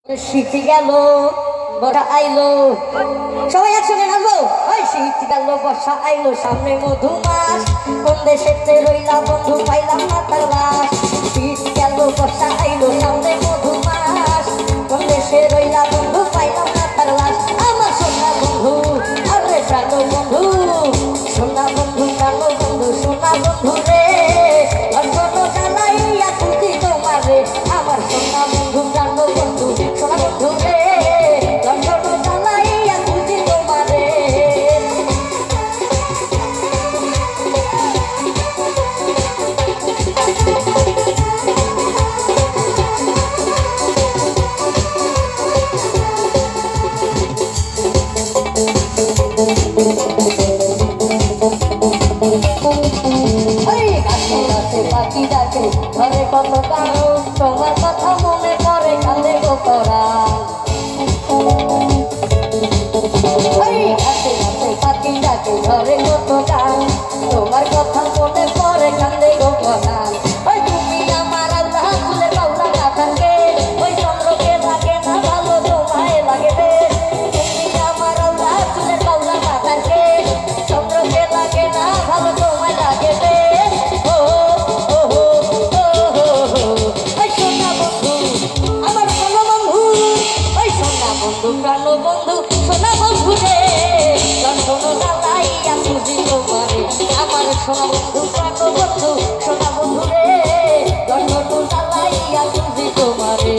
শীতে গেল বর্ষা আইলো, সবাই একসঙ্গে নাচবো। ওই শীত গেল বর্ষা আইলো, সামনে মধু মাস, কোন দেশেতে রইলা বন্ধু পাইলাম না তার লাশ। শীত গেল বর্ষা আইলো, সামনে মধু মাস, কোন দেশে রইলা বন্ধু পাইলাম না তার লাশ। আমার সোনা বন্ধু আরে প্রাণ বন্ধু, সোনা বন্ধু প্রাণ বন্ধু, সোনা বন্ধু রে, লঞ্চন জ্বালাইয়া খুঁজি তোমারে। আমার সোনা বন্ধু প্রাণ বন্ধু, সোনা বন্ধু রে, লঞ্চন জ্বালাইয়া খুঁজি তোমারে। পাখি ডাকে ঘরে কত গান, তোমার কথা মনে পড়ে কাঁদে গো পরাণ। পাখি ডাকে ঘরে কত গান, তোমার কথা মনে পড়ে কাঁদে গো পরাণ। ওই তুমি আমার আল্লাহ ফুলের বাউলা না থাকে, ওই চন্দ্রকে লাগে না ভালো তোমায় লাগে রে। তুমি আমার আল্লাহ ফুলের বাউলা না থাকে, চন্দ্রকে লাগে না ভালো তোমায় লাগে রে। প্রাণ বন্ধু সোনা বন্ধু রে, লঞ্চন জ্বালাইয়া খুঁজি তোমারে। আমার সোনা বন্ধু প্রাণ বন্ধু সোনা বন্ধু রে, লঞ্চন জ্বালাইয়া খুঁজি তোমারে।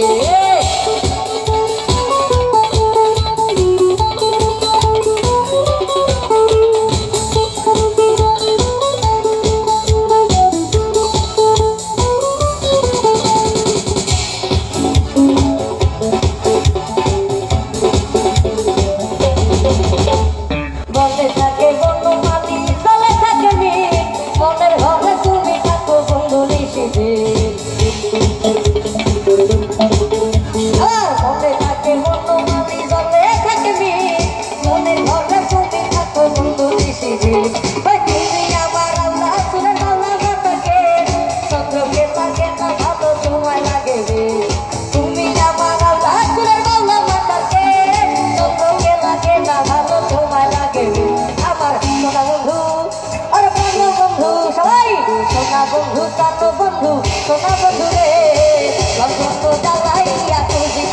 সোনা বন্ধু প্রাণ বন্ধু সোনা বন্ধু রে, লঞ্চন জ্বালাইয়া খুঁজি